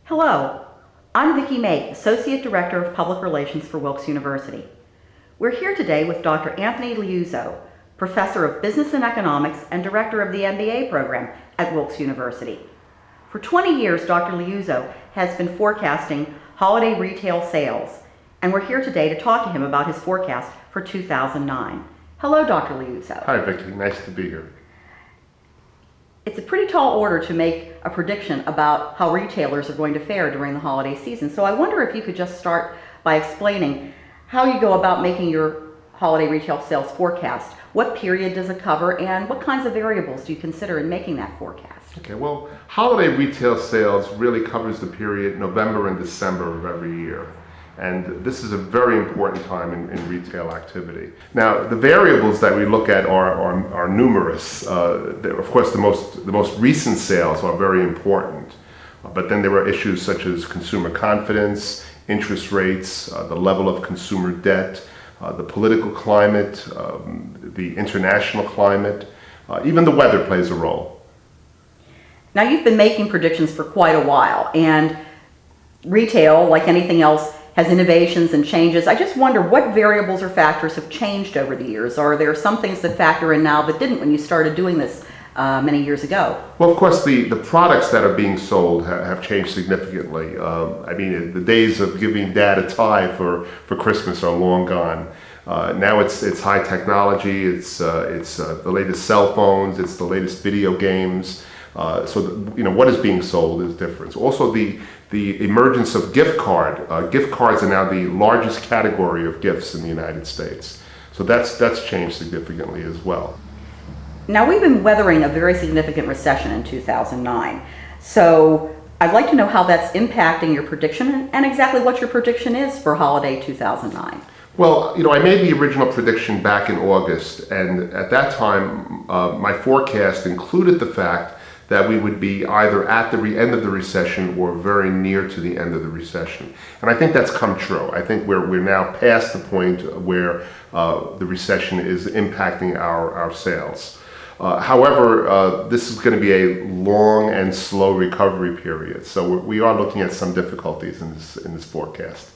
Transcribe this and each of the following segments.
Hello, I'm Vicki May, Associate Director of Public Relations for Wilkes University. We're here today with Dr. Anthony Liuzzo, Professor of Business and Economics and Director of the MBA program at Wilkes University. For 20 years, Dr. Liuzzo has been forecasting holiday retail sales, and we're here today to talk to him about his forecast for 2009. Hello, Dr. Liuzzo. Hi, Vicki. Nice to be here. It's a pretty tall order to make a prediction about how retailers are going to fare during the holiday season. So I wonder if you could just start by explaining how you go about making your holiday retail sales forecast. What period does it cover, and what kinds of variables do you consider in making that forecast? Okay, well, holiday retail sales really covers the period November and December of every year. And this is a very important time in retail activity. Now, the variables that we look at are numerous. Of course, the most recent sales are very important. But then there are issues such as consumer confidence, interest rates, the level of consumer debt, the political climate, the international climate, even the weather plays a role. Now, you've been making predictions for quite a while, and retail, like anything else, has innovations and changes. I just wonder what variables or factors have changed over the years. Are there some things that factor in now that didn't when you started doing this many years ago? Well, of course, the products that are being sold have changed significantly. I mean, the days of giving dad a tie for Christmas are long gone. Now it's high technology, it's the latest cell phones, it's the latest video games. So what is being sold is different. So also the emergence of gift cards are now the largest category of gifts in the United States. So that's changed significantly as well. Now, we've been weathering a very significant recession in 2009. So I'd like to know how that's impacting your prediction and exactly what your prediction is for holiday 2009. Well, I made the original prediction back in August, and at that time, my forecast included the fact that we would be either at the end of the recession or very near to the end of the recession. And I think that's come true. I think we're now past the point where the recession is impacting our sales. However, this is going to be a long and slow recovery period. So we are looking at some difficulties in this forecast.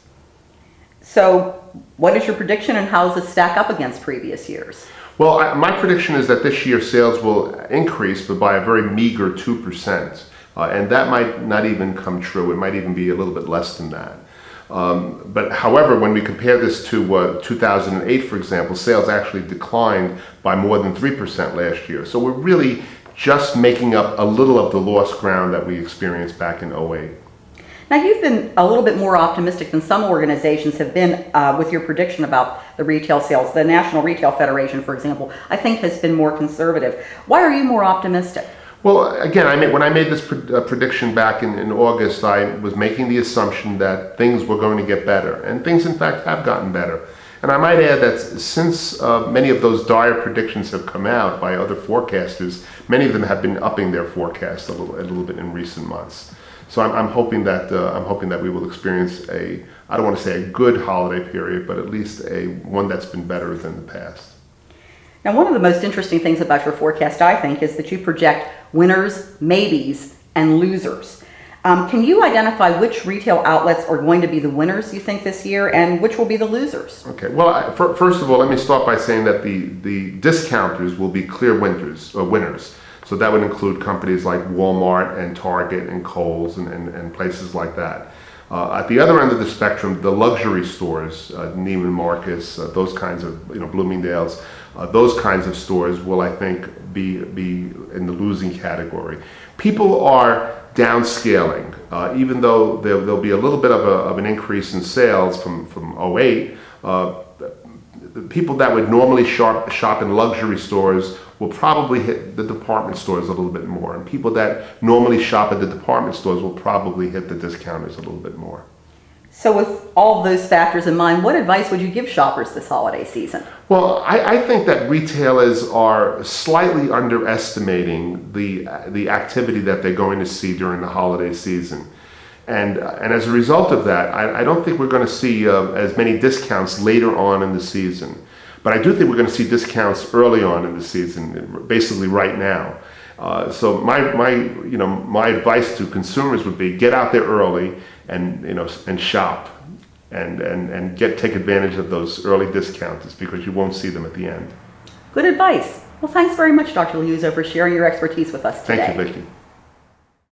So what is your prediction, and how does it stack up against previous years? Well, my prediction is that this year sales will increase, but by a very meager 2%. And that might not even come true. It might even be a little bit less than that. But however, when we compare this to 2008, for example, sales actually declined by more than 3% last year. So we're really just making up a little of the lost ground that we experienced back in 2008. Now, you've been a little bit more optimistic than some organizations have been with your prediction about the retail sales. The National Retail Federation, for example, I think has been more conservative. Why are you more optimistic? Well, again, when I made this prediction back in August, I was making the assumption that things were going to get better, and things in fact have gotten better. And I might add that since many of those dire predictions have come out by other forecasters, many of them have been upping their forecast a little bit in recent months. So I'm hoping that we will experience I don't want to say a good holiday period, but at least one that's been better than the past. Now, one of the most interesting things about your forecast, I think, is that you project winners, maybes, and losers. Can you identify which retail outlets are going to be the winners, you think, this year, and which will be the losers? Okay. Well, first of all, let me start by saying that the discounters will be clear winners. So that would include companies like Walmart and Target and Kohl's and places like that. At the other end of the spectrum, the luxury stores, Neiman Marcus, those kinds of, Bloomingdale's, those kinds of stores will, I think, be in the losing category. People are downscaling, even though there'll be a little bit of an increase in sales from 2008. The people that would normally shop in luxury stores will probably hit the department stores a little bit more. And people that normally shop at the department stores will probably hit the discounters a little bit more. So with all of those factors in mind, what advice would you give shoppers this holiday season? Well, I think that retailers are slightly underestimating the activity that they're going to see during the holiday season. And as a result of that, I don't think we're going to see as many discounts later on in the season. But I do think we're going to see discounts early on in the season, basically right now. So my advice to consumers would be get out there early and shop and take advantage of those early discounts because you won't see them at the end. Good advice. Well, thanks very much, Dr. Liuzzo, for sharing your expertise with us today. Thank you, Vicki.